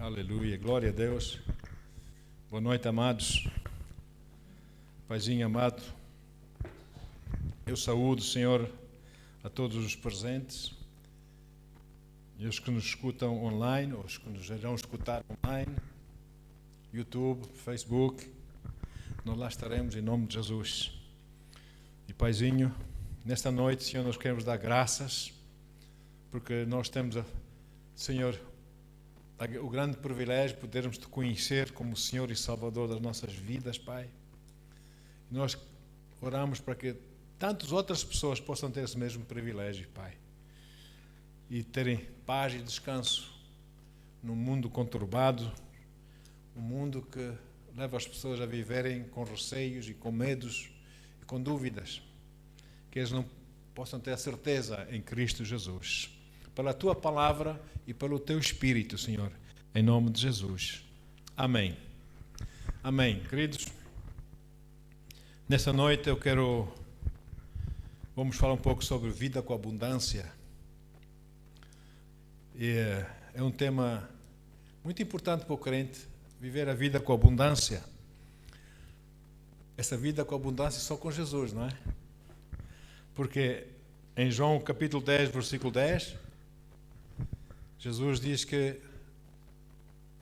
Aleluia, glória a Deus. Boa noite, amados. Paizinho amado, eu saúdo, Senhor, a todos os presentes e os que nos escutam online, os que nos irão escutar online, YouTube, Facebook. Nós lá estaremos em nome de Jesus. E Paizinho, nesta noite, Senhor, nós queremos dar graças, porque nós temos, Senhor, o grande privilégio de podermos Te conhecer como Senhor e Salvador das nossas vidas, Pai. E nós oramos para que tantas outras pessoas possam ter esse mesmo privilégio, Pai, e terem paz e descanso num mundo conturbado, um mundo que leva as pessoas a viverem com receios e com medos e com dúvidas, que eles não possam ter a certeza em Cristo Jesus, pela Tua Palavra e pelo Teu Espírito, Senhor, em nome de Jesus. Amém. Amém. Queridos, nesta noite vamos falar um pouco sobre vida com abundância. E é um tema muito importante para o crente, viver a vida com abundância. Essa vida com abundância só com Jesus, não é? Porque em João capítulo 10, versículo 10, Jesus diz que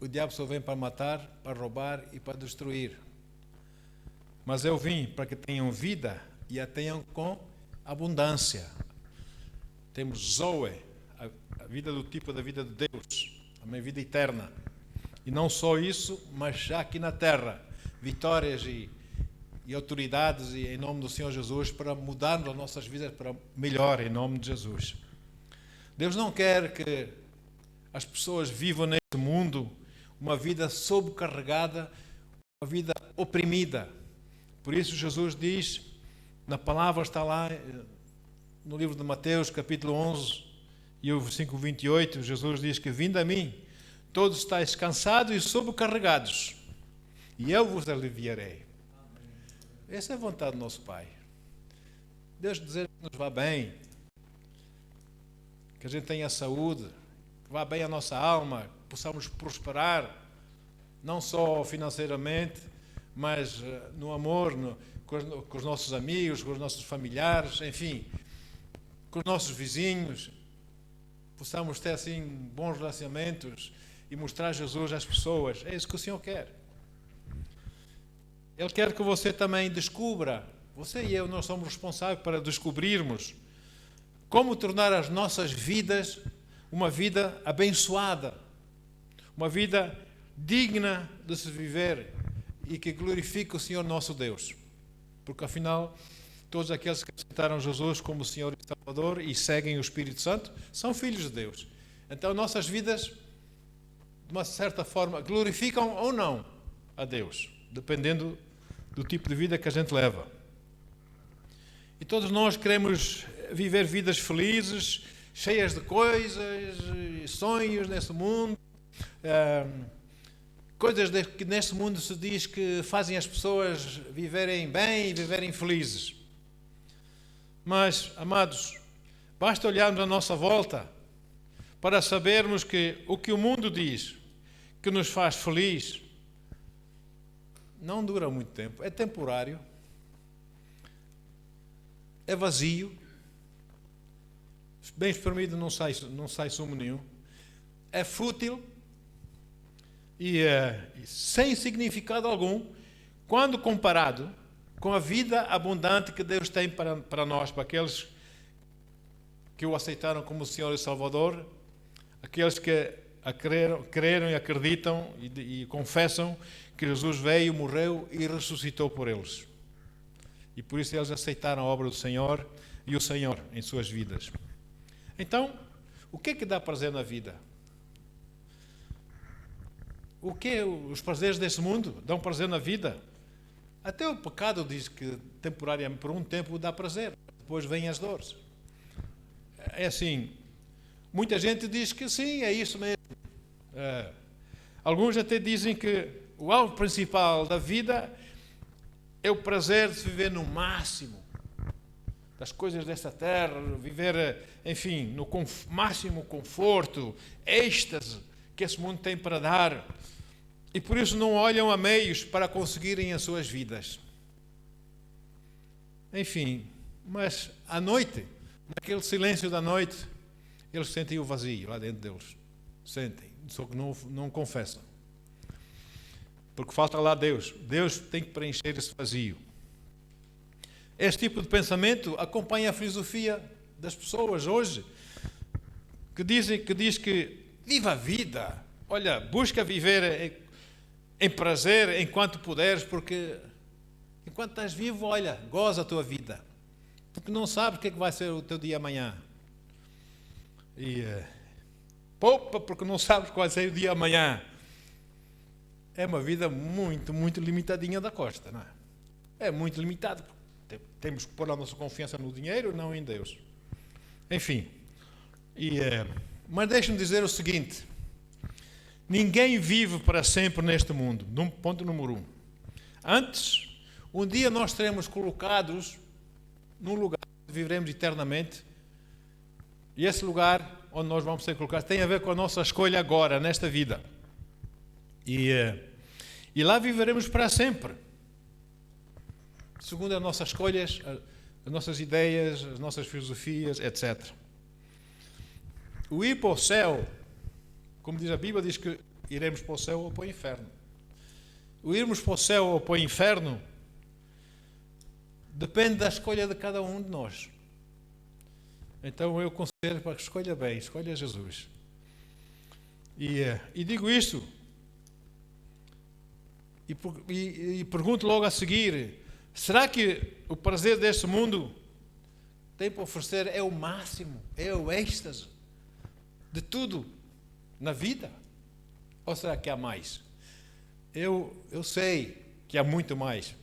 o diabo só vem para matar, para roubar e para destruir. Mas eu vim para que tenham vida e a tenham com abundância. Temos Zoe, a vida do tipo da vida de Deus, a minha vida eterna. E não só isso, mas já aqui na terra, vitórias e autoridades e em nome do Senhor Jesus para mudarmos as nossas vidas para melhor em nome de Jesus. Deus não quer que as pessoas vivam neste mundo uma vida sobrecarregada, uma vida oprimida. Por isso Jesus diz, na palavra está lá no livro de Mateus, capítulo 11 e o versículo 28, Jesus diz que vinde a mim, todos estáis cansados e sobrecarregados, e eu vos aliviarei. Essa é a vontade do nosso Pai. Deus dizer que nos vá bem, que a gente tenha saúde, que vá bem a nossa alma, que possamos prosperar, não só financeiramente, mas no amor, com os nossos amigos, com os nossos familiares, enfim, com os nossos vizinhos, possamos ter assim bons relacionamentos e mostrar Jesus às pessoas. É isso que o Senhor quer. Ele quer que você também descubra, você e eu, nós somos responsáveis para descobrirmos como tornar as nossas vidas uma vida abençoada, uma vida digna de se viver e que glorifique o Senhor nosso Deus. Porque afinal, todos aqueles que aceitaram Jesus como Senhor e Salvador e seguem o Espírito Santo são filhos de Deus. Então nossas vidas, de uma certa forma, glorificam ou não a Deus, dependendo do tipo de vida que a gente leva. E todos nós queremos viver vidas felizes, cheias de coisas, sonhos nesse mundo, coisas que neste mundo se diz que fazem as pessoas viverem bem e viverem felizes. Mas, amados, basta olharmos à nossa volta para sabermos que o que o mundo diz que nos faz feliz não dura muito tempo, é temporário, é vazio, bem espremido não sai sumo nenhum, é fútil e sem significado algum quando comparado com a vida abundante que Deus tem para nós, para aqueles que o aceitaram como Senhor e Salvador, aqueles que creram e acreditam e confessam que Jesus veio, morreu e ressuscitou por eles. E por isso eles aceitaram a obra do Senhor e o Senhor em suas vidas. Então, o que é que dá prazer na vida? O que os prazeres desse mundo dão prazer na vida? Até o pecado diz que temporariamente, por um tempo, dá prazer. Depois vêm as dores. É assim, muita gente diz que sim, é isso mesmo. Alguns até dizem que o alvo principal da vida é o prazer de se viver no máximo das coisas desta terra, viver, enfim, no máximo conforto, êxtase, que esse mundo tem para dar, e por isso não olham a meios para conseguirem as suas vidas. Enfim, mas à noite, naquele silêncio da noite, eles sentem o vazio lá dentro deles. Sentem, só que não confessam. Porque falta lá Deus. Deus tem que preencher esse vazio. Este tipo de pensamento acompanha a filosofia das pessoas hoje, que diz que viva a vida. Olha, busca viver em prazer enquanto puderes, porque enquanto estás vivo, olha, goza a tua vida. Porque não sabes o que é que vai ser o teu dia amanhã. E poupa, porque não sabes qual vai ser o dia amanhã. É uma vida muito, muito limitadinha da costa, não é? É muito limitado. Temos que pôr a nossa confiança no dinheiro, não em Deus. Enfim. Mas deixe-me dizer o seguinte. Ninguém vive para sempre neste mundo. Ponto número 1. Antes, um dia nós seremos colocados num lugar onde viveremos eternamente. E esse lugar onde nós vamos ser colocados tem a ver com a nossa escolha agora, nesta vida. E lá viveremos para sempre. Segundo as nossas escolhas, as nossas ideias, as nossas filosofias, etc. O ir para o céu, como diz a Bíblia, diz que iremos para o céu ou para o inferno. O irmos para o céu ou para o inferno depende da escolha de cada um de nós. Então eu considero para que escolha bem, escolha Jesus. E digo isto, e pergunto logo a seguir, será que o prazer deste mundo tem para oferecer é o máximo, é o êxtase de tudo na vida? Ou será que há mais? Eu sei que há muito mais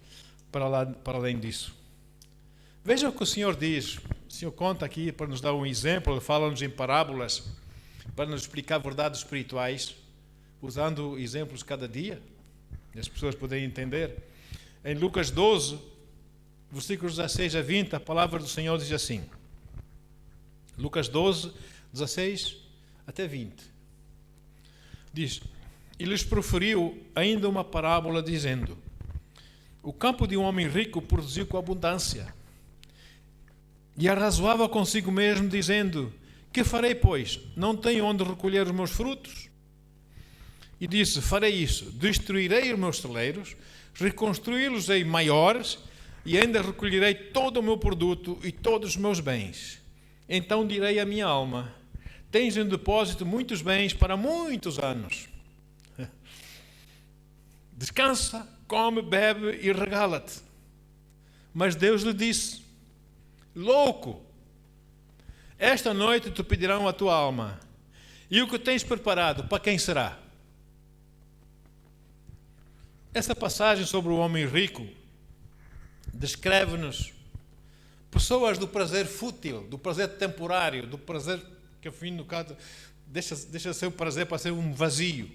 para além disso. Veja o que o Senhor diz. O Senhor conta aqui para nos dar um exemplo, ele fala-nos em parábolas para nos explicar verdades espirituais, usando exemplos cada dia, e as pessoas poderem entender. Em Lucas 12, versículos 16 a 20, a palavra do Senhor diz assim. Lucas 12, 16 até 20. Diz: E lhes proferiu ainda uma parábola, dizendo: O campo de um homem rico produziu com abundância. E arrazoava consigo mesmo, dizendo: Que farei, pois? Não tenho onde recolher os meus frutos? E disse: Farei isso, destruirei os meus celeiros, reconstruí-los-ei maiores, e ainda recolherei todo o meu produto e todos os meus bens. Então direi à minha alma: Tens em depósito muitos bens para muitos anos. Descansa, come, bebe e regala-te. Mas Deus lhe disse: Louco, esta noite te pedirão a tua alma, e o que tens preparado, para quem será? Essa passagem sobre o homem rico descreve-nos pessoas do prazer fútil, do prazer temporário, do prazer que, ao fim do caso, deixa ser o prazer para ser um vazio.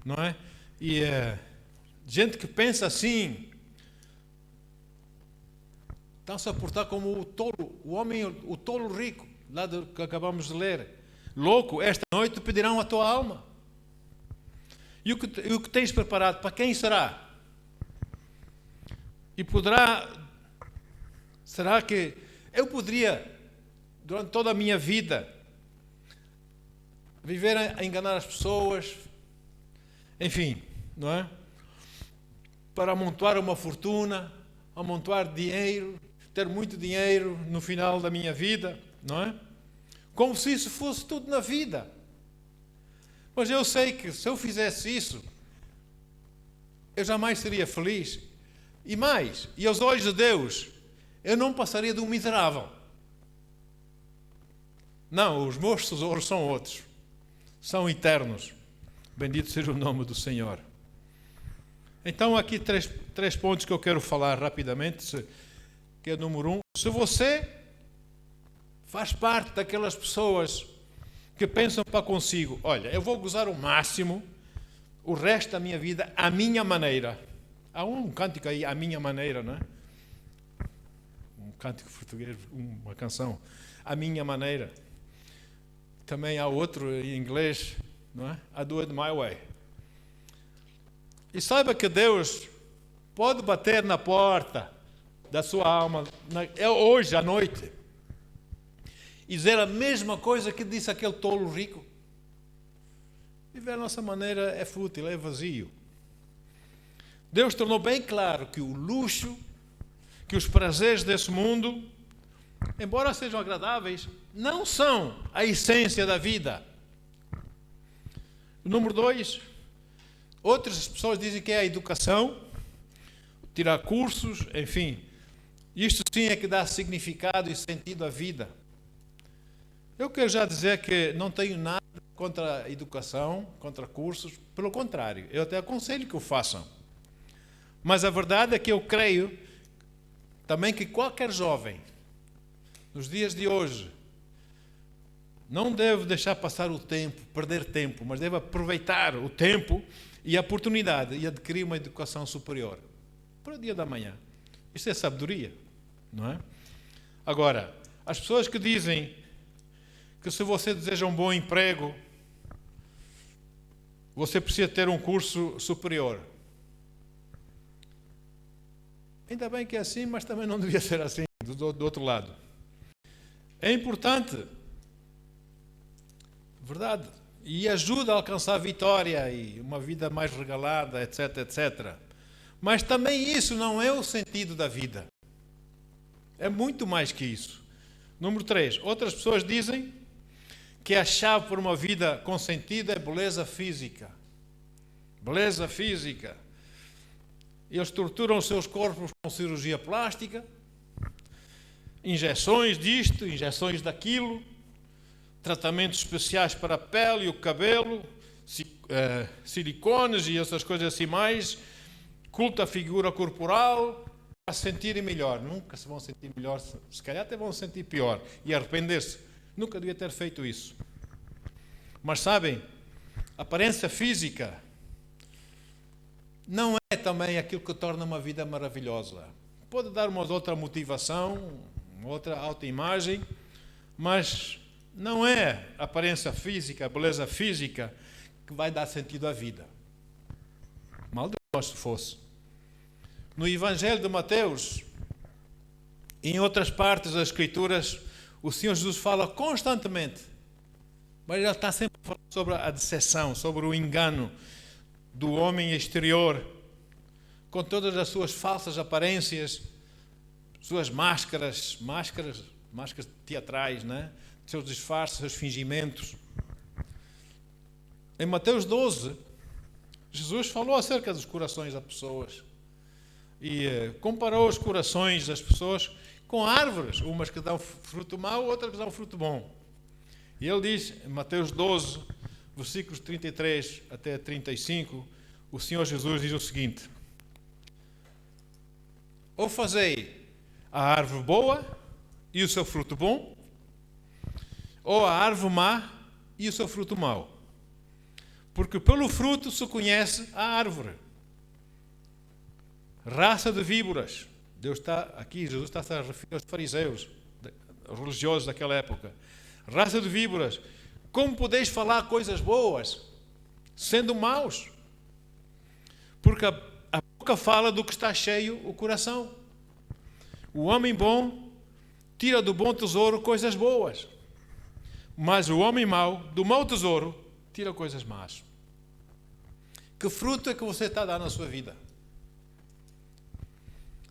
Não é? E gente que pensa assim, estão-se a portar como o tolo, o homem, o tolo rico, lá que acabamos de ler. Louco, esta noite te pedirão a tua alma. E o que tens preparado, para quem será? E será que eu poderia, durante toda a minha vida, viver a enganar as pessoas, enfim, não é? Para amontoar uma fortuna, amontoar dinheiro, ter muito dinheiro no final da minha vida, não é? Como se isso fosse tudo na vida. Mas eu sei que se eu fizesse isso, eu jamais seria feliz. E mais, e aos olhos de Deus, eu não passaria de um miserável. Não, os meus tesouros são outros. São eternos. Bendito seja o nome do Senhor. Então, aqui três pontos que eu quero falar rapidamente, que é número 1. Se você faz parte daquelas pessoas que pensam para consigo: olha, eu vou gozar o máximo, o resto da minha vida, à minha maneira. Há um cântico aí, à minha maneira, não é? Um cântico português, uma canção, à minha maneira. também há outro em inglês, não é? I do it my way. E saiba que Deus pode bater na porta da sua alma hoje à noite e dizer a mesma coisa que disse aquele tolo rico. Viver a nossa maneira é fútil, é vazio. Deus tornou bem claro que o luxo, que os prazeres desse mundo, embora sejam agradáveis, não são a essência da vida. Número 2, outras pessoas dizem que é a educação, tirar cursos, enfim. Isto sim é que dá significado e sentido à vida. Eu quero já dizer que não tenho nada contra a educação, contra cursos, pelo contrário, eu até aconselho que o façam. Mas a verdade é que eu creio também que qualquer jovem, nos dias de hoje, não deve deixar passar o tempo, perder tempo, mas deve aproveitar o tempo e a oportunidade e adquirir uma educação superior para o dia da manhã. Isso é sabedoria, não é? Agora, as pessoas que dizem que se você deseja um bom emprego, você precisa ter um curso superior. Ainda bem que é assim, mas também não devia ser assim, do outro lado. É importante, verdade, e ajuda a alcançar a vitória e uma vida mais regalada, etc, etc. Mas também isso não é o sentido da vida. É muito mais que isso. Número 3, outras pessoas dizem que a chave para uma vida com sentido é beleza física. Beleza física. Eles torturam os seus corpos com cirurgia plástica, injeções disto, injeções daquilo, tratamentos especiais para a pele e o cabelo, silicones e essas coisas assim mais, culto à figura corporal, para se sentirem melhor. Nunca se vão sentir melhor, se calhar até vão se sentir pior e arrepender-se. Nunca devia ter feito isso. Mas sabem, a aparência física não é também aquilo que torna uma vida maravilhosa. Pode dar uma outra motivação, uma outra autoimagem, mas não é a aparência física, a beleza física que vai dar sentido à vida. Mal de nós se fosse. No Evangelho de Mateus, em outras partes das Escrituras, o Senhor Jesus fala constantemente, mas Ele está sempre falando sobre a decepção, sobre o engano do homem exterior, com todas as suas falsas aparências, suas máscaras teatrais, né? Seus disfarces, seus fingimentos. Em Mateus 12, Jesus falou acerca dos corações das pessoas e comparou os corações das pessoas com árvores, umas que dão fruto mau, outras que dão fruto bom. E ele diz, em Mateus 12, versículos 33 até 35, o Senhor Jesus diz o seguinte: ou fazei a árvore boa e o seu fruto bom, ou a árvore má e o seu fruto mau. Porque pelo fruto se conhece a árvore. Raça de víboras. Deus está aqui, Jesus está a referir aos fariseus, religiosos daquela época. Raça de víboras, como podeis falar coisas boas, sendo maus? Porque a boca fala do que está cheio o coração. O homem bom tira do bom tesouro coisas boas, mas o homem mau, do mau tesouro, tira coisas más. Que fruto é que você está a dar na sua vida?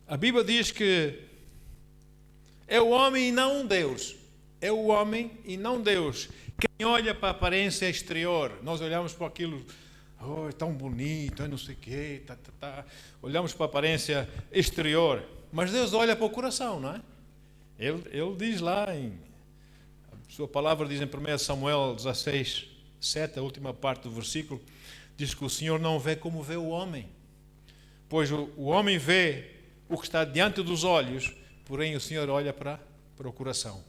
A Bíblia diz que é o homem e não Deus. É o homem e não Deus. Quem olha para a aparência exterior, nós olhamos para aquilo, oh, é tão bonito, é não sei o quê, olhamos para a aparência exterior, mas Deus olha para o coração, não é? Ele diz lá, a sua palavra diz em 1 Samuel 16, 7, a última parte do versículo, diz que o Senhor não vê como vê o homem, pois o homem vê o que está diante dos olhos, porém o Senhor olha para o coração.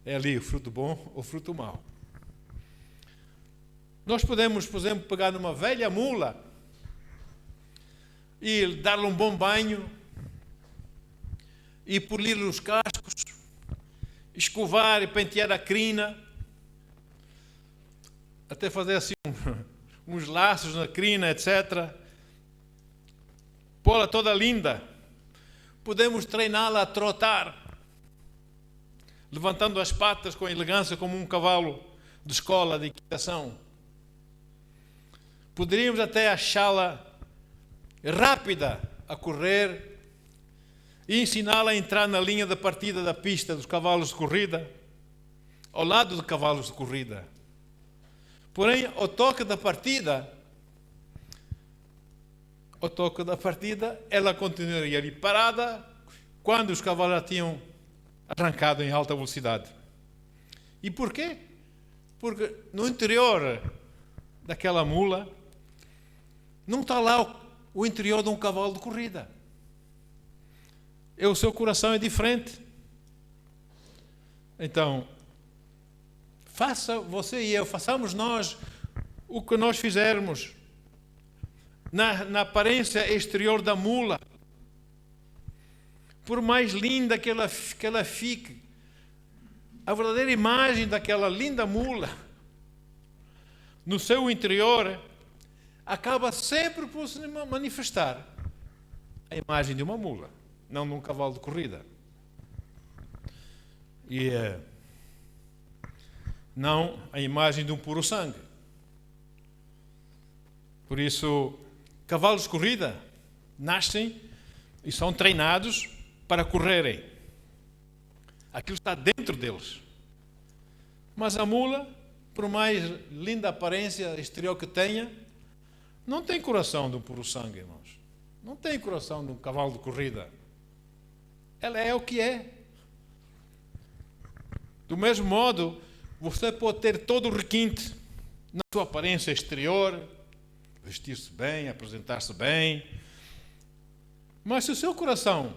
É ali o fruto bom ou o fruto mau. Nós podemos, por exemplo, pegar numa velha mula e dar-lhe um bom banho e polir-lhe os cascos, escovar e pentear a crina até fazer assim uns laços na crina, etc. Pô-la toda linda. Podemos treiná-la a trotar, levantando as patas com elegância como um cavalo de escola de equitação. Poderíamos até achá-la rápida a correr e ensiná-la a entrar na linha de partida da pista dos cavalos de corrida, ao lado de cavalos de corrida. Porém, ao toque da partida, ela continuaria ali parada quando os cavalos a tinham arrancado em alta velocidade. E por quê? Porque no interior daquela mula não está lá o interior de um cavalo de corrida. O seu coração é diferente. Então, faça você e eu, façamos nós o que nós fizermos na aparência exterior da mula. Por mais linda que ela fique, a verdadeira imagem daquela linda mula no seu interior acaba sempre por se manifestar a imagem de uma mula, não de um cavalo de corrida. E não a imagem de um puro sangue. Por isso, cavalos de corrida nascem e são treinados para correrem. Aquilo está dentro deles. Mas a mula, por mais linda aparência exterior que tenha, não tem coração de um puro sangue, irmãos. Não tem coração de um cavalo de corrida. Ela é o que é. Do mesmo modo, você pode ter todo o requinte na sua aparência exterior, vestir-se bem, apresentar-se bem, mas se o seu coração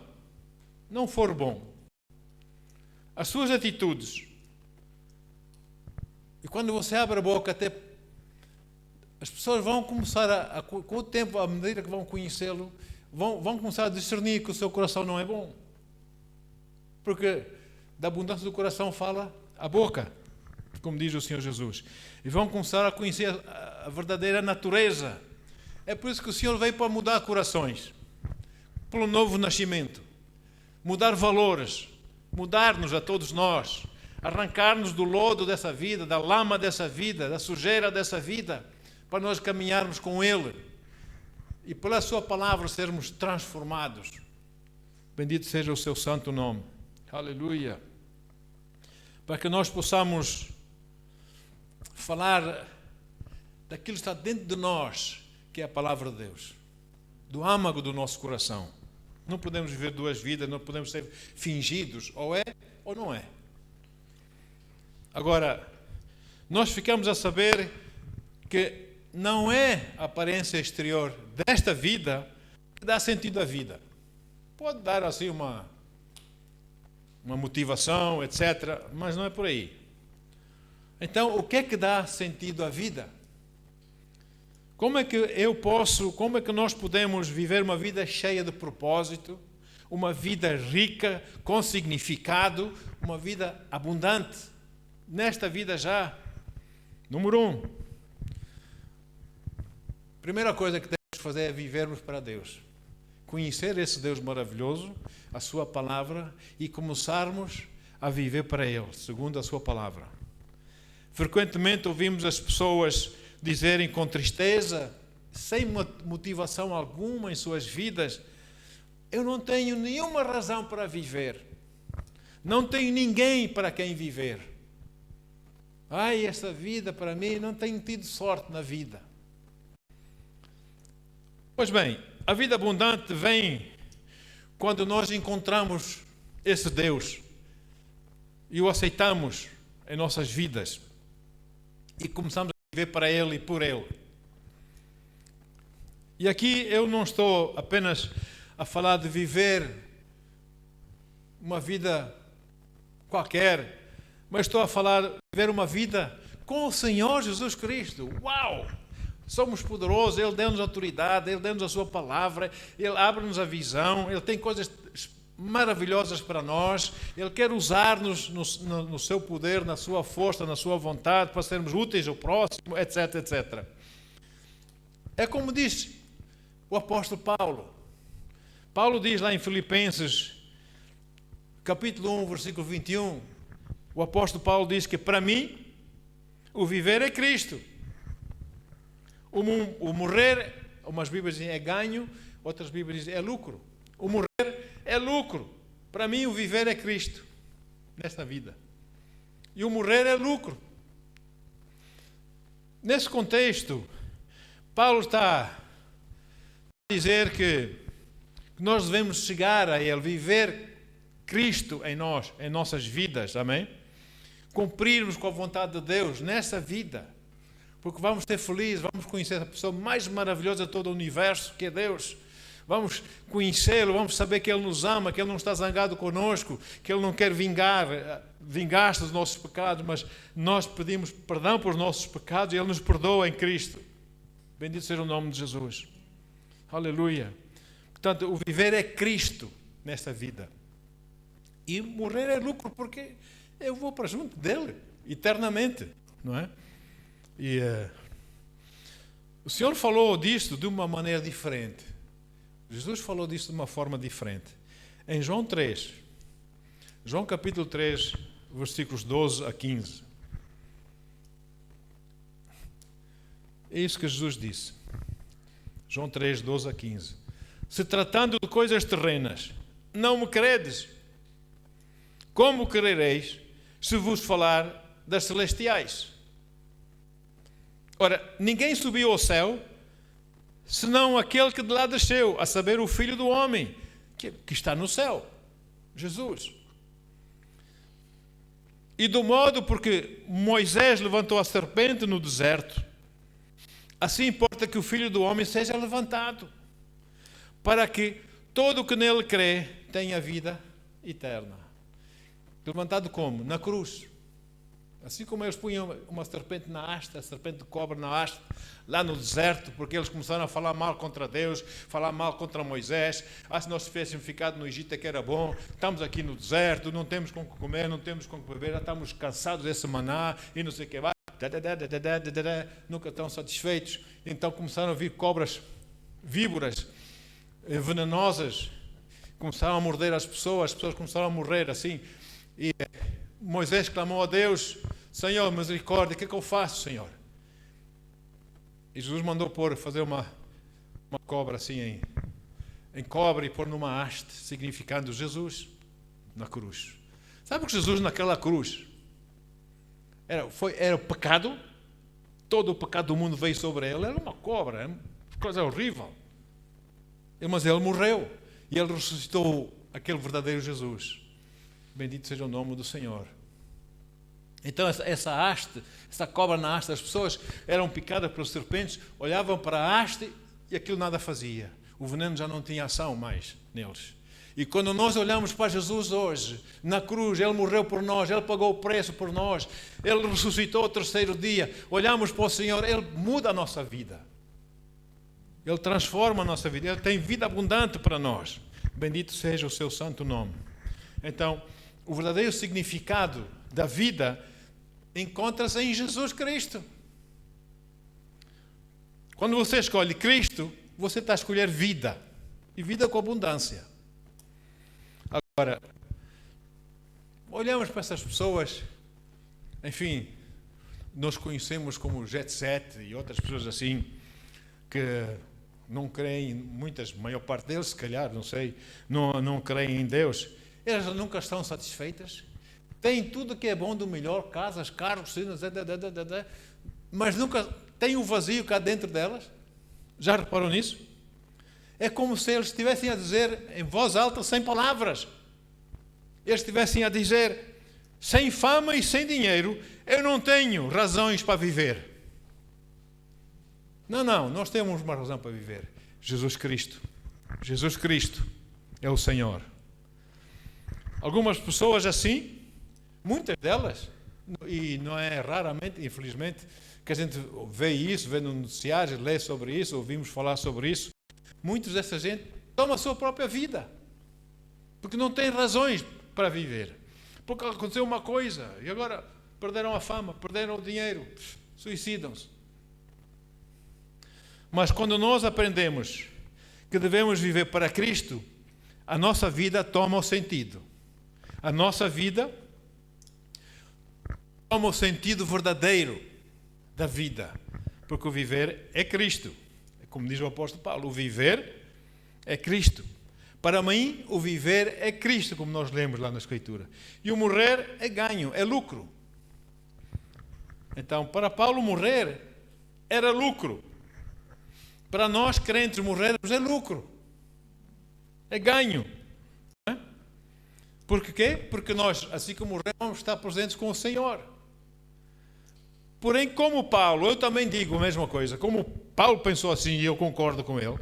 não for bom, as suas atitudes, e quando você abre a boca, até as pessoas vão começar com o tempo, à medida que vão conhecê-lo, vão começar a discernir que o seu coração não é bom. Porque da abundância do coração fala a boca, como diz o Senhor Jesus. E vão começar a conhecer a verdadeira natureza. É por isso que o Senhor veio para mudar corações, pelo novo nascimento, mudar valores, mudar-nos a todos nós, arrancar-nos do lodo dessa vida, da lama dessa vida, da sujeira dessa vida, para nós caminharmos com Ele e pela Sua palavra sermos transformados. Bendito seja o Seu santo nome. Aleluia. Para que nós possamos falar daquilo que está dentro de nós, que é a palavra de Deus, do âmago do nosso coração. Não podemos viver duas vidas, não podemos ser fingidos, ou é ou não é. Agora, nós ficamos a saber que não é a aparência exterior desta vida que dá sentido à vida. Pode dar assim uma motivação, etc., mas não é por aí. Então, o que é que dá sentido à vida? Como é que nós podemos viver uma vida cheia de propósito, uma vida rica, com significado, uma vida abundante, nesta vida já? Número 1. Primeira coisa que temos que fazer é vivermos para Deus. Conhecer esse Deus maravilhoso, a Sua palavra, e começarmos a viver para Ele, segundo a Sua palavra. Frequentemente ouvimos as pessoas dizerem com tristeza, sem motivação alguma em suas vidas: eu não tenho nenhuma razão para viver. Não tenho ninguém para quem viver. Ai, essa vida para mim, não tenho tido sorte na vida. Pois bem, a vida abundante vem quando nós encontramos esse Deus e o aceitamos em nossas vidas e começamos a viver para Ele e por Ele. E aqui eu não estou apenas a falar de viver uma vida qualquer, mas estou a falar de viver uma vida com o Senhor Jesus Cristo. Uau! Somos poderosos, Ele deu-nos autoridade, Ele deu-nos a Sua palavra, Ele abre-nos a visão, Ele tem coisas maravilhosas para nós. Ele quer usar-nos no seu poder, na sua força, na sua vontade, para sermos úteis ao próximo, etc, etc. É como diz o apóstolo Paulo. Paulo diz lá em Filipenses, capítulo 1, versículo 21, o apóstolo Paulo diz que para mim, o viver é Cristo. O morrer, umas Bíblias dizem é ganho, outras Bíblias dizem é lucro. O morrer é lucro. Para mim, o viver é Cristo, nesta vida. E o morrer é lucro. Nesse contexto, Paulo está a dizer que nós devemos chegar a Ele, viver Cristo em nós, em nossas vidas, amém? Cumprirmos com a vontade de Deus nessa vida, porque vamos ser felizes, vamos conhecer a pessoa mais maravilhosa de todo o universo, que é Deus. Vamos conhecê-lo, vamos saber que Ele nos ama, que Ele não está zangado conosco, que Ele não quer vingar-se dos nossos pecados, mas nós pedimos perdão por nossos pecados e Ele nos perdoa em Cristo. Bendito seja o nome de Jesus. Aleluia. Portanto, o viver é Cristo nesta vida. E morrer é lucro, porque eu vou para junto dEle, eternamente, não é? E o Senhor falou disto de uma maneira diferente. Jesus falou disto de uma forma diferente. Em João 3, João capítulo 3, versículos 12 a 15. É isso que Jesus disse. João 3, 12 a 15. Se tratando de coisas terrenas, não me credes. Como crereis se vos falar das celestiais? Ora, ninguém subiu ao céu, senão aquele que de lá desceu, a saber, o Filho do Homem, que está no céu, Jesus. E do modo porque Moisés levantou a serpente no deserto, assim importa que o Filho do Homem seja levantado, para que todo o que nele crê tenha vida eterna. Levantado como? Na cruz. Assim como eles punham uma serpente na haste, a serpente de cobra na haste, lá no deserto, porque eles começaram a falar mal contra Deus, falar mal contra Moisés. Se nós tivéssemos ficado no Egito é que era bom, estamos aqui no deserto, não temos com o que comer, não temos com o que beber, já estamos cansados desse maná e não sei o que vai. Nunca estão satisfeitos. Então começaram a vir cobras, víboras, venenosas, começaram a morder as pessoas começaram a morrer assim. E Moisés clamou a Deus: Senhor, misericórdia, o que é que eu faço, Senhor? E Jesus mandou fazer uma cobra assim em cobre e pôr numa haste, significando Jesus na cruz. Sabe que Jesus naquela cruz era o pecado, todo o pecado do mundo veio sobre ele, era uma cobra, uma coisa horrível. Mas ele morreu e ele ressuscitou aquele verdadeiro Jesus. Bendito seja o nome do Senhor. Então essa haste, essa cobra na haste, as pessoas eram picadas pelos serpentes, olhavam para a haste e aquilo nada fazia. O veneno já não tinha ação mais neles. E quando nós olhamos para Jesus hoje, na cruz, Ele morreu por nós, Ele pagou o preço por nós, Ele ressuscitou ao terceiro dia, olhamos para o Senhor, Ele muda a nossa vida. Ele transforma a nossa vida, Ele tem vida abundante para nós. Bendito seja o seu santo nome. Então, o verdadeiro significado da vida encontra-se em Jesus Cristo. Quando você escolhe Cristo, você está a escolher vida. E vida com abundância. Agora, olhamos para essas pessoas, enfim, nós conhecemos como Jet Set e outras pessoas assim, que não creem, maior parte deles, se calhar, não sei, não creem em Deus. Elas nunca estão satisfeitas. Têm tudo que é bom do melhor, casas, carros, mas nunca têm um vazio cá dentro delas. Já reparou nisso? É como se eles estivessem a dizer em voz alta, sem palavras. Eles estivessem a dizer: sem fama e sem dinheiro, eu não tenho razões para viver. Não, nós temos uma razão para viver. Jesus Cristo. Jesus Cristo é o Senhor. Algumas pessoas assim, muitas delas, e não é raramente, infelizmente, que a gente vê isso, vê no noticiário, lê sobre isso, ouvimos falar sobre isso. Muitos dessa gente tomam a sua própria vida. Porque não têm razões para viver. Porque aconteceu uma coisa e agora perderam a fama, perderam o dinheiro, suicidam-se. Mas quando nós aprendemos que devemos viver para Cristo, a nossa vida toma o sentido. A nossa vida toma o sentido verdadeiro da vida. Porque o viver é Cristo. Como diz o apóstolo Paulo, o viver é Cristo. Para mim, o viver é Cristo, como nós lemos lá na Escritura. E o morrer é ganho, é lucro. Então, para Paulo, morrer era lucro. Para nós, crentes, morrermos é lucro. É ganho. Não é? Por quê? Porque nós, assim que morremos, vamos estar presentes com o Senhor. Porém, como Paulo, eu também digo a mesma coisa. Como Paulo pensou assim, e eu concordo com ele,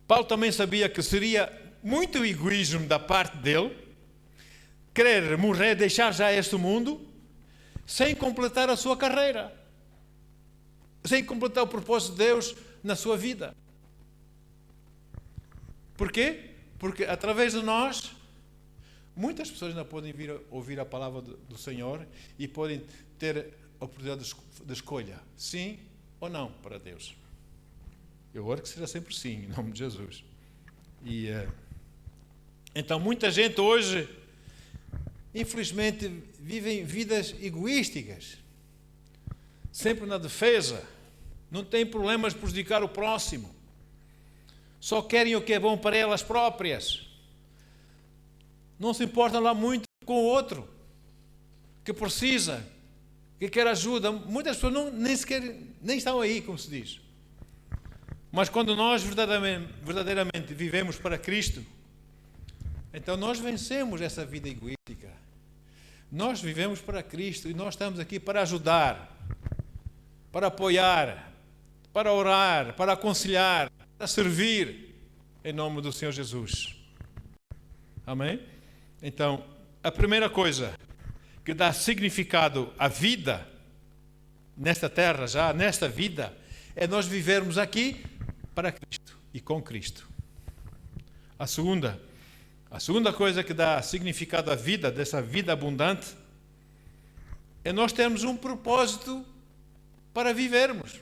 Paulo também sabia que seria muito egoísmo da parte dele querer morrer, deixar já este mundo, sem completar a sua carreira, sem completar o propósito de Deus na sua vida. Porquê? Porque através de nós, muitas pessoas ainda podem vir a ouvir a palavra do Senhor e podem ter a oportunidade de escolha, sim ou não, para Deus. Eu oro que seja sempre sim, em nome de Jesus. Então, muita gente hoje, infelizmente, vive vidas egoísticas, sempre na defesa, não têm problemas de prejudicar o próximo, só querem o que é bom para elas próprias, não se importam lá muito com o outro, que precisa, que quer ajuda. Muitas pessoas nem estão aí, como se diz. Mas quando nós verdadeiramente vivemos para Cristo, então nós vencemos essa vida egoística. Nós vivemos para Cristo e nós estamos aqui para ajudar, para apoiar, para orar, para aconselhar, para servir, em nome do Senhor Jesus. Amém? Então, a primeira coisa que dá significado à vida, nesta terra já, nesta vida, é nós vivermos aqui para Cristo e com Cristo. A segunda coisa que dá significado à vida, dessa vida abundante, é nós termos um propósito para vivermos.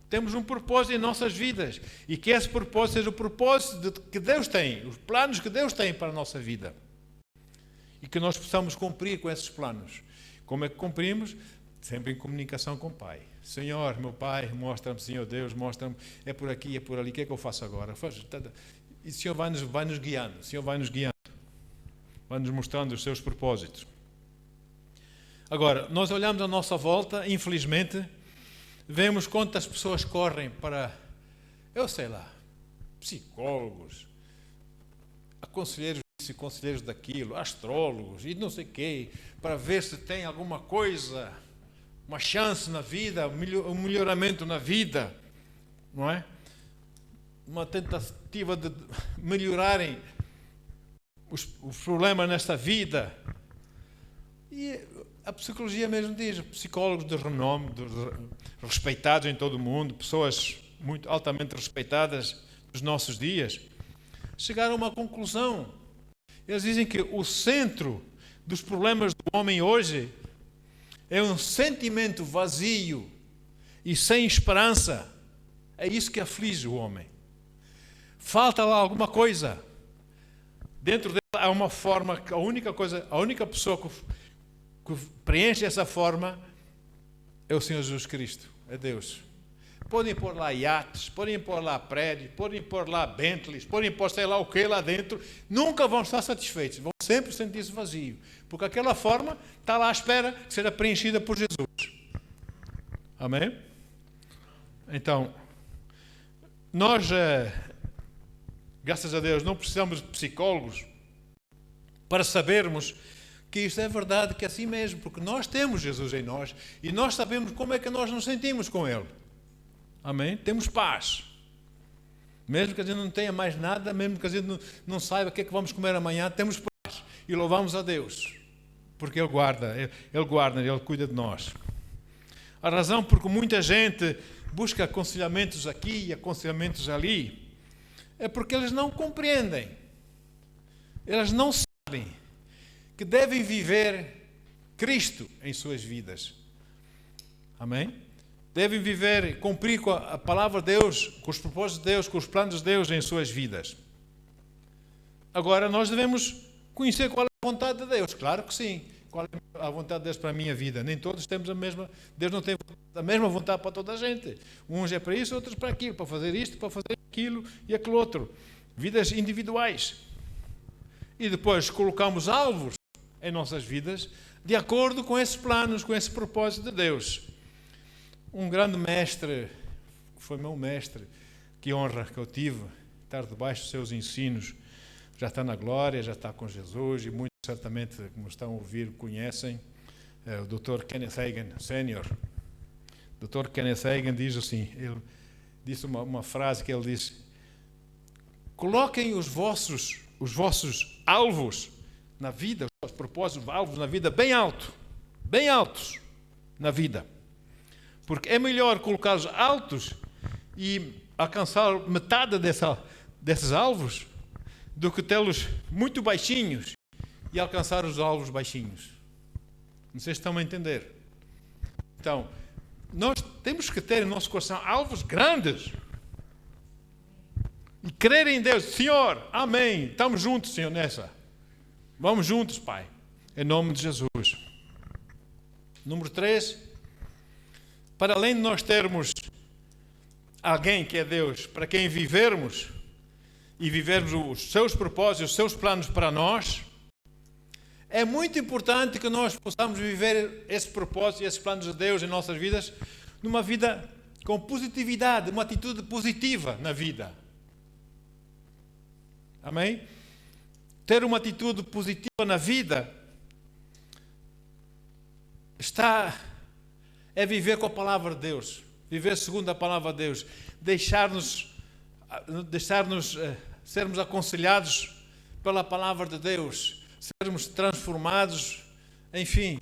Temos um propósito em nossas vidas e que esse propósito seja o propósito que Deus tem, os planos que Deus tem para a nossa vida. E que nós possamos cumprir com esses planos. Como é que cumprimos? Sempre em comunicação com o Pai. Senhor, meu Pai, mostra-me, Senhor Deus, mostra-me, é por aqui, é por ali, o que é que eu faço agora? E o Senhor vai nos guiando, o Senhor vai nos guiando, vai nos mostrando os seus propósitos. Agora, nós olhamos à nossa volta, infelizmente, vemos quantas pessoas correm para, eu sei lá, psicólogos, conselheiros disso e conselheiros daquilo, astrólogos e não sei o quê, para ver se tem alguma coisa, uma chance na vida, um melhoramento na vida, não é? Uma tentativa de melhorarem os problemas nesta vida. E a psicologia mesmo diz, psicólogos de renome, respeitados em todo o mundo, pessoas muito altamente respeitadas nos nossos dias, chegaram a uma conclusão. Eles dizem que o centro dos problemas do homem hoje é um sentimento vazio e sem esperança. É isso que aflige o homem. Falta lá alguma coisa. Dentro dele há uma forma, a única pessoa que preenche essa forma é o Senhor Jesus Cristo, é Deus. Podem pôr lá iates, podem pôr lá prédios, podem pôr lá Bentleys, podem pôr sei lá o que lá dentro, nunca vão estar satisfeitos, vão sempre sentir-se vazio, porque aquela forma está lá à espera que seja preenchida por Jesus. Amém? Então, nós, graças a Deus, não precisamos de psicólogos para sabermos que isto é verdade, que é assim mesmo, porque nós temos Jesus em nós e nós sabemos como é que nós nos sentimos com Ele. Amém? Temos paz. Mesmo que a gente não tenha mais nada, mesmo que a gente não saiba o que é que vamos comer amanhã, temos paz. E louvamos a Deus. Porque Ele guarda, Ele cuida de nós. A razão porque muita gente busca aconselhamentos aqui e aconselhamentos ali é porque eles não compreendem elas não sabem que devem viver Cristo em suas vidas. Amém? Devem viver, cumprir com a palavra de Deus, com os propósitos de Deus, com os planos de Deus em suas vidas. Agora, nós devemos conhecer qual é a vontade de Deus. Claro que sim. Qual é a vontade de Deus para a minha vida? Nem todos temos a mesma... Deus não tem a mesma vontade para toda a gente. Uns é para isso, outros para aquilo. Para fazer isto, para fazer aquilo e aquilo outro. Vidas individuais. E depois colocamos alvos em nossas vidas de acordo com esses planos, com esse propósito de Deus. Um grande mestre, foi meu mestre, que honra que eu tive, estar debaixo dos seus ensinos, já está na glória, já está com Jesus, e muitos certamente, como estão a ouvir, conhecem, o Dr. Kenneth Hagin Sr. Dr. Kenneth Hagin diz assim, ele disse uma frase que ele disse: coloquem os vossos alvos na vida, os propósitos, alvos na vida bem altos na vida. Porque é melhor colocá-los altos e alcançar metade desses alvos do que tê-los muito baixinhos e alcançar os alvos baixinhos. Não sei se estão a entender. Então, nós temos que ter em nosso coração alvos grandes e crer em Deus. Senhor, amém, estamos juntos, Senhor, nessa. Vamos juntos, Pai, em nome de Jesus. Número 3, para além de nós termos alguém que é Deus, para quem vivermos e vivermos os seus propósitos, os seus planos para nós, é muito importante que nós possamos viver esse propósito e esses planos de Deus em nossas vidas, numa vida com positividade, uma atitude positiva na vida. Amém? Ter uma atitude positiva na vida é viver com a palavra de Deus, viver segundo a palavra de Deus, deixar-nos sermos aconselhados pela palavra de Deus, sermos transformados, enfim,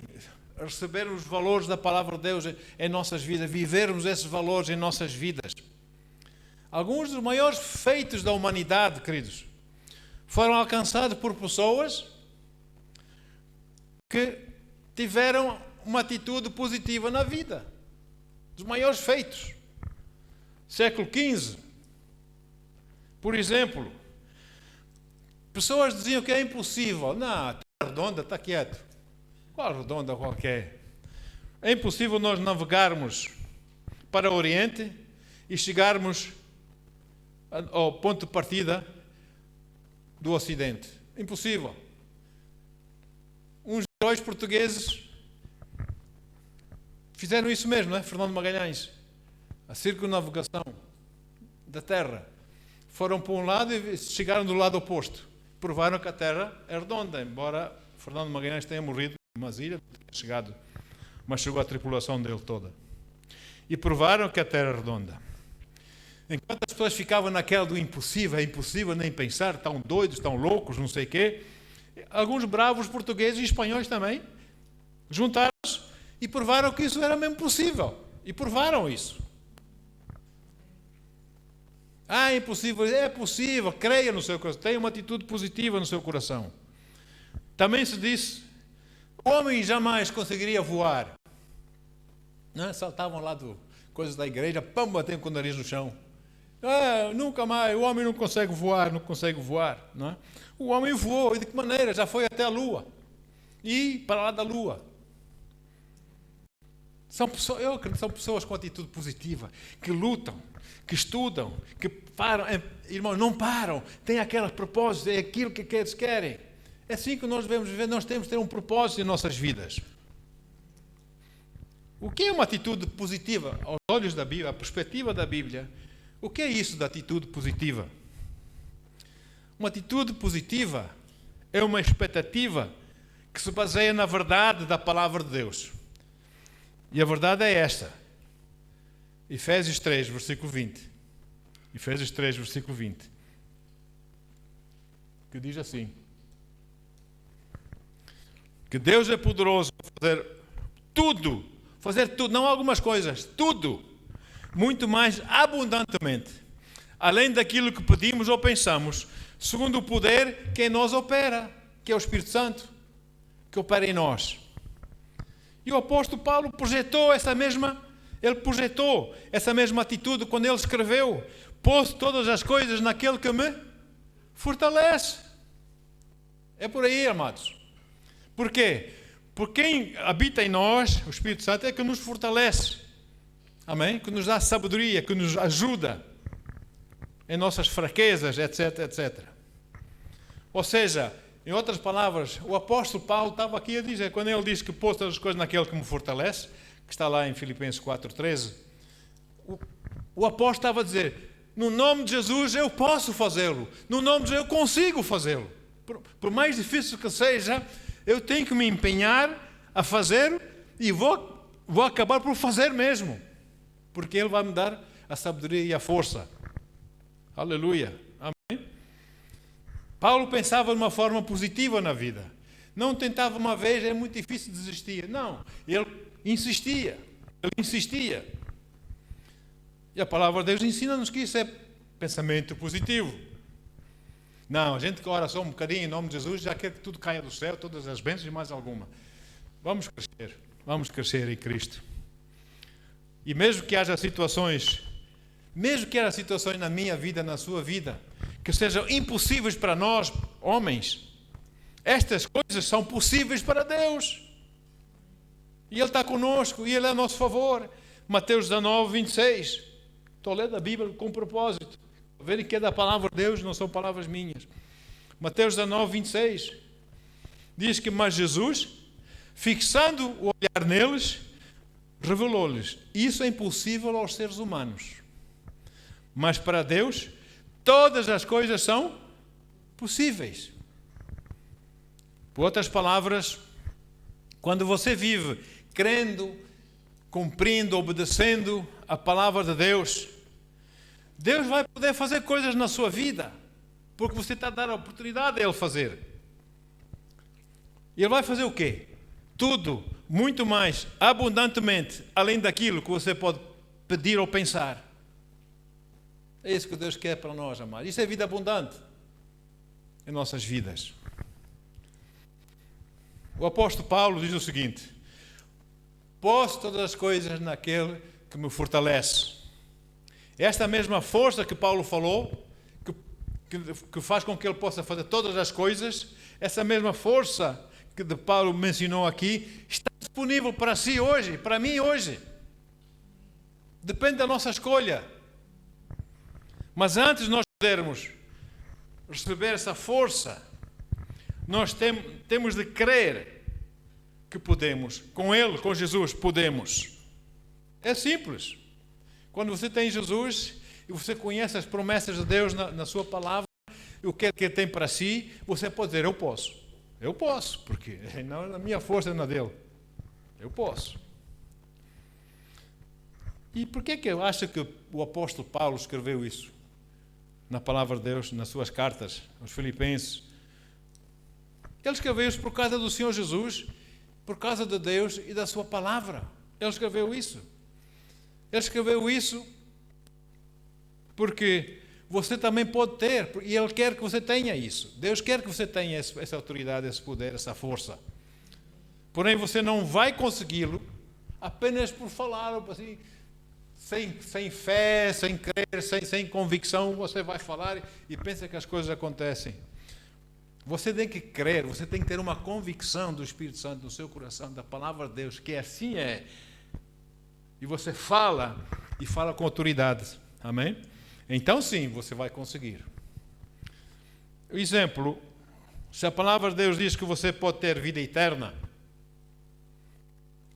receber os valores da palavra de Deus em nossas vidas, vivermos esses valores em nossas vidas. Alguns dos maiores feitos da humanidade, queridos, foram alcançados por pessoas que tiveram uma atitude positiva na vida. Os maiores feitos. Século XV, por exemplo, pessoas diziam que é impossível. Não, está redonda, está quieto. Qual redonda qualquer? É impossível nós navegarmos para o Oriente e chegarmos ao ponto de partida do Ocidente. Impossível. Uns heróis portugueses fizeram isso mesmo, não é? Fernando Magalhães. A circunnavegação da Terra. Foram para um lado e chegaram do lado oposto. Provaram que a Terra é redonda, embora Fernando Magalhães tenha morrido numa ilha, mas chegou a tripulação dele toda. E provaram que a Terra é redonda. Enquanto as pessoas ficavam naquela do impossível, é impossível nem pensar, estão doidos, estão loucos, não sei o quê, alguns bravos portugueses e espanhóis também juntaram-se e provaram que isso era mesmo possível. E provaram isso. Ah, é impossível. É possível. Creia no seu coração. Tenha uma atitude positiva no seu coração. Também se disse, o homem jamais conseguiria voar. Não, saltavam lá coisas da igreja, pam, batendo com o nariz no chão. Ah, nunca mais, o homem não consegue voar. Não é? O homem voou, e de que maneira? Já foi até a Lua. E para lá da Lua. Eu acredito que são pessoas com atitude positiva, que lutam, que estudam, que param. Irmãos, não param, têm aqueles propósitos, é aquilo que eles querem. É assim que nós devemos viver, nós temos que ter um propósito em nossas vidas. O que é uma atitude positiva? Aos olhos da Bíblia, a perspectiva da Bíblia, o que é isso da atitude positiva? Uma atitude positiva é uma expectativa que se baseia na verdade da palavra de Deus. E a verdade é esta. Efésios 3, versículo 20. Efésios 3, versículo 20. Que diz assim: que Deus é poderoso para fazer tudo, não algumas coisas, tudo, muito mais abundantemente, além daquilo que pedimos ou pensamos, segundo o poder que em nós opera, que é o Espírito Santo, que opera em nós. E o apóstolo Paulo projetou essa mesma atitude quando ele escreveu: posto todas as coisas naquele que me fortalece. É por aí, amados. Por quê? Porque quem habita em nós, o Espírito Santo, é que nos fortalece. Amém? Que nos dá sabedoria, que nos ajuda em nossas fraquezas, etc, etc. Ou seja, em outras palavras, o apóstolo Paulo estava aqui a dizer, quando ele diz que pôs todas as coisas naquele que me fortalece, que está lá em Filipenses 4,13, o apóstolo estava a dizer: no nome de Jesus eu posso fazê-lo, no nome de Jesus eu consigo fazê-lo. Por mais difícil que seja, eu tenho que me empenhar a fazer e vou acabar por fazer mesmo, porque Ele vai me dar a sabedoria e a força. Aleluia. Amém? Paulo pensava de uma forma positiva na vida. Não tentava uma vez, é muito difícil desistir. Não, ele insistia. E a palavra de Deus ensina-nos que isso é pensamento positivo. Não, a gente que ora só um bocadinho em nome de Jesus já quer que tudo caia do céu, todas as bênçãos e mais alguma. Vamos crescer em Cristo. E mesmo que haja situações na minha vida, na sua vida, que sejam impossíveis para nós, homens, estas coisas são possíveis para Deus. E Ele está conosco, e Ele é a nosso favor. Mateus 19, 26. Estou lendo a Bíblia com propósito. Verem que é da palavra de Deus, não são palavras minhas. Mateus 19, 26. Diz que, mas Jesus, fixando o olhar neles, revelou-lhes: isso é impossível aos seres humanos, mas para Deus todas as coisas são possíveis. Por outras palavras, quando você vive crendo, cumprindo, obedecendo a palavra de Deus, Deus vai poder fazer coisas na sua vida, porque você está a dar a oportunidade a Ele fazer. E Ele vai fazer o quê? Tudo, muito mais, abundantemente, além daquilo que você pode pedir ou pensar. É isso que Deus quer para nós, amados. Isso é vida abundante em nossas vidas. O apóstolo Paulo diz o seguinte: posso todas as coisas naquele que me fortalece. Esta mesma força que Paulo falou, que faz com que ele possa fazer todas as coisas, essa mesma força que Paulo mencionou aqui, está disponível para si hoje, para mim hoje. Depende da nossa escolha. Mas antes de nós podermos receber essa força, nós temos de crer que podemos. Com Ele, com Jesus, podemos. É simples. Quando você tem Jesus e você conhece as promessas de Deus na sua palavra, e o que Ele tem para si, você pode dizer: eu posso. Eu posso, porque não é na minha força, não é na dele. Eu posso. E por que eu acho que o apóstolo Paulo escreveu isso na palavra de Deus, nas suas cartas aos Filipenses? Ele escreveu isso por causa do Senhor Jesus, por causa de Deus e da sua palavra. Ele escreveu isso. Ele escreveu isso porque você também pode ter, e Ele quer que você tenha isso. Deus quer que você tenha essa autoridade, esse poder, essa força. Porém, você não vai consegui-lo apenas por falar, assim, sem fé, sem crer, sem convicção. Você vai falar e pensa que as coisas acontecem. Você tem que crer, você tem que ter uma convicção do Espírito Santo no seu coração, da palavra de Deus, que assim é. E você fala, e fala com autoridade. Amém? Então sim, você vai conseguir. Exemplo, se a palavra de Deus diz que você pode ter vida eterna,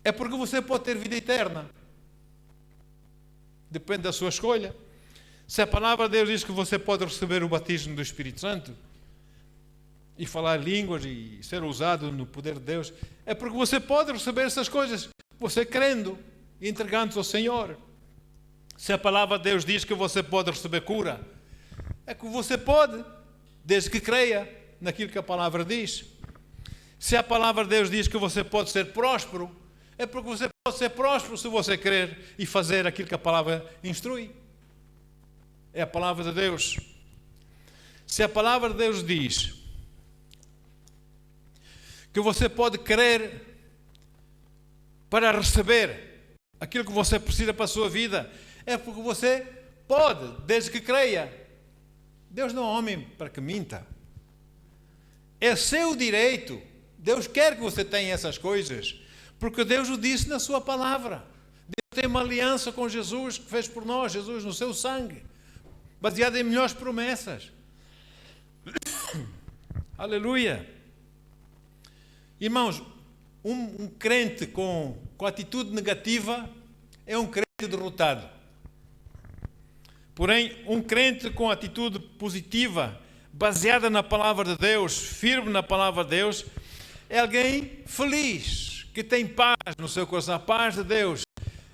é porque você pode ter vida eterna. Depende da sua escolha. Se a palavra de Deus diz que você pode receber o batismo do Espírito Santo e falar línguas e ser usado no poder de Deus, é porque você pode receber essas coisas, você crendo e entregando-se ao Senhor. Se a palavra de Deus diz que você pode receber cura, é que você pode, desde que creia naquilo que a palavra diz. Se a palavra de Deus diz que você pode ser próspero, é porque você pode ser próspero se você crer e fazer aquilo que a palavra instrui. É a palavra de Deus. Se a palavra de Deus diz que você pode crer para receber aquilo que você precisa para a sua vida, é porque você pode, desde que creia. Deus não é homem para que minta. É seu direito. Deus quer que você tenha essas coisas, porque Deus o disse na sua palavra. Deus tem uma aliança com Jesus, que fez por nós, Jesus no seu sangue, baseada em melhores promessas. Aleluia. Irmãos, um crente com atitude negativa é um crente derrotado. Porém, um crente com atitude positiva, baseada na palavra de Deus, firme na palavra de Deus, é alguém feliz, que tem paz no seu coração, a paz de Deus,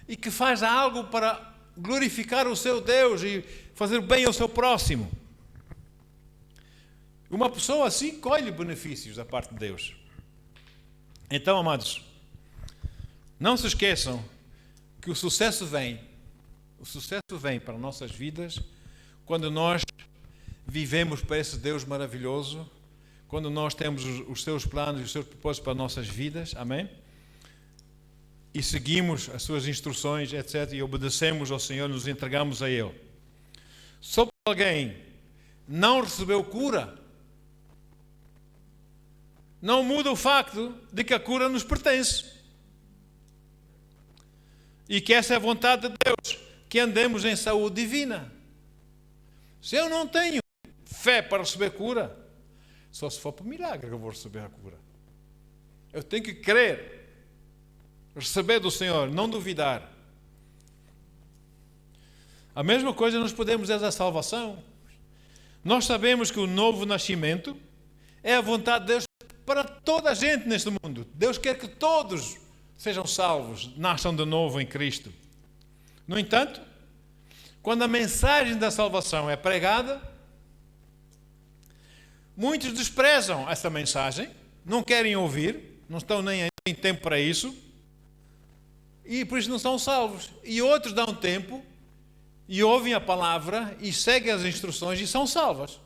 e que faz algo para glorificar o seu Deus e fazer bem ao seu próximo. Uma pessoa assim colhe benefícios da parte de Deus. Então, amados, não se esqueçam que o sucesso vem para nossas vidas quando nós vivemos para esse Deus maravilhoso, quando nós temos os seus planos e os seus propósitos para nossas vidas, amém? E seguimos as suas instruções, etc., e obedecemos ao Senhor, nos entregamos a Ele. Só porque alguém não recebeu cura, não muda o facto de que a cura nos pertence. E que essa é a vontade de Deus, que andemos em saúde divina. Se eu não tenho fé para receber cura, só se for por milagre que eu vou receber a cura. Eu tenho que crer, receber do Senhor, não duvidar. A mesma coisa nós podemos dizer da salvação. Nós sabemos que o novo nascimento é a vontade de Deus para toda a gente neste mundo. Deus quer que todos sejam salvos, nasçam de novo em Cristo. No entanto, quando a mensagem da salvação é pregada, muitos desprezam essa mensagem, não querem ouvir, não estão nem em tempo para isso, e por isso não são salvos. E outros dão tempo, e ouvem a palavra, e seguem as instruções, e são salvos.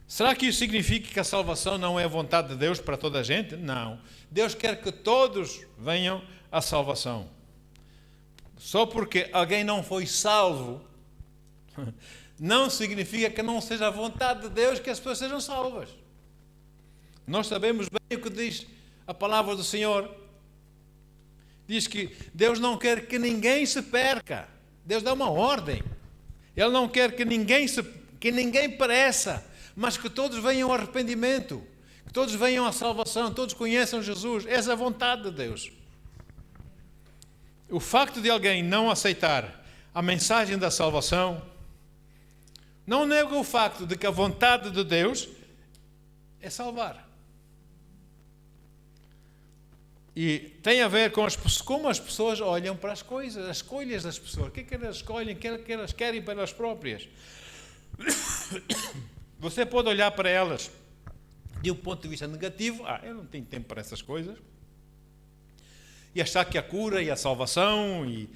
Será que isso significa que a salvação não é a vontade de Deus para toda a gente? Não. Deus quer que todos venham à salvação. Só porque alguém não foi salvo, não significa que não seja a vontade de Deus que as pessoas sejam salvas. Nós sabemos bem o que diz a palavra do Senhor. Diz que Deus não quer que ninguém se perca. Deus dá uma ordem. Ele não quer que ninguém pereça, mas que todos venham ao arrependimento, que todos venham à salvação, todos conheçam Jesus. Essa é a vontade de Deus. O facto de alguém não aceitar a mensagem da salvação não nega o facto de que a vontade de Deus é salvar. E tem a ver com como as pessoas olham para as coisas, as escolhas das pessoas. O que é que elas escolhem, o que é que elas querem para elas próprias. Você pode olhar para elas de um ponto de vista negativo. Eu não tenho tempo para essas coisas. E achar que a cura e a salvação e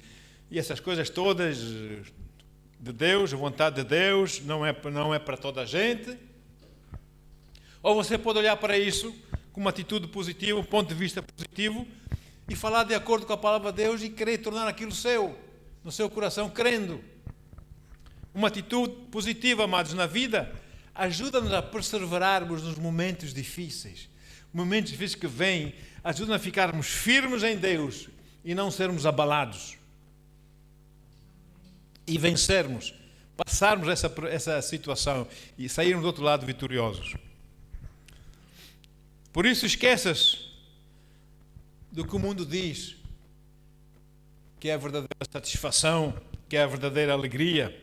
essas coisas todas de Deus, a vontade de Deus, não é para toda a gente. Ou você pode olhar para isso com uma atitude positiva, um ponto de vista positivo, e falar de acordo com a palavra de Deus e querer tornar aquilo seu, no seu coração, crendo. Uma atitude positiva, amados, na vida, ajuda-nos a perseverarmos nos momentos difíceis. Momentos difíceis que vêm, ajudam a ficarmos firmes em Deus e não sermos abalados. E vencermos, passarmos essa situação e sairmos do outro lado vitoriosos. Por isso, esqueças do que o mundo diz, que é a verdadeira satisfação, que é a verdadeira alegria.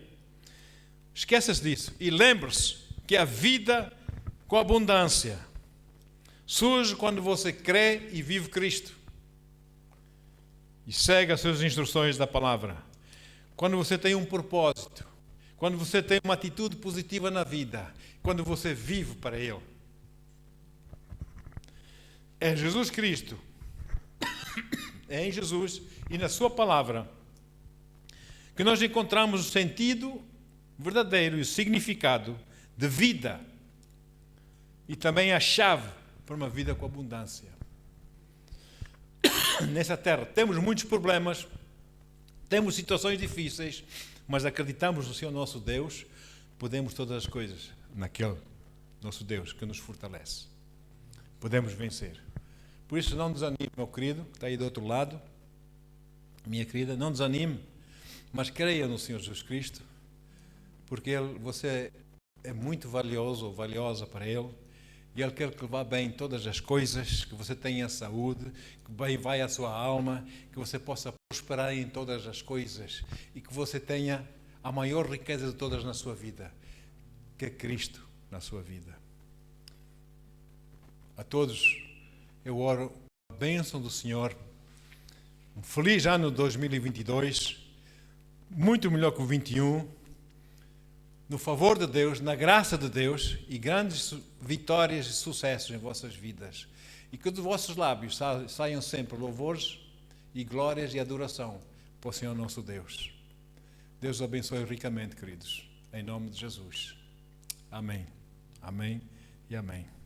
Esqueça-se disso e lembre-se que a vida com abundância surge quando você crê e vive Cristo e segue as suas instruções da palavra. Quando você tem um propósito, quando você tem uma atitude positiva na vida, quando você vive para Ele. É Jesus Cristo, é em Jesus e na sua palavra que nós encontramos o sentido verdadeiro e o significado de vida e também a chave para uma vida com abundância. Nessa terra temos muitos problemas, temos situações difíceis, mas acreditamos no Senhor nosso Deus, podemos todas as coisas naquele nosso Deus que nos fortalece. Podemos vencer. Por isso não desanime, meu querido, que está aí do outro lado, minha querida, não desanime, mas creia no Senhor Jesus Cristo, porque você é muito valioso ou valiosa para Ele, e Ele quer que vá bem todas as coisas, que você tenha saúde, que bem vai a sua alma, que você possa prosperar em todas as coisas e que você tenha a maior riqueza de todas na sua vida, que é Cristo na sua vida. A todos eu oro a bênção do Senhor, um feliz ano 2022, muito melhor que o 21, no favor de Deus, na graça de Deus e grandes vitórias e sucessos em vossas vidas. E que dos vossos lábios saiam sempre louvores e glórias e adoração para o Senhor nosso Deus. Deus os abençoe ricamente, queridos, em nome de Jesus. Amém. Amém e amém.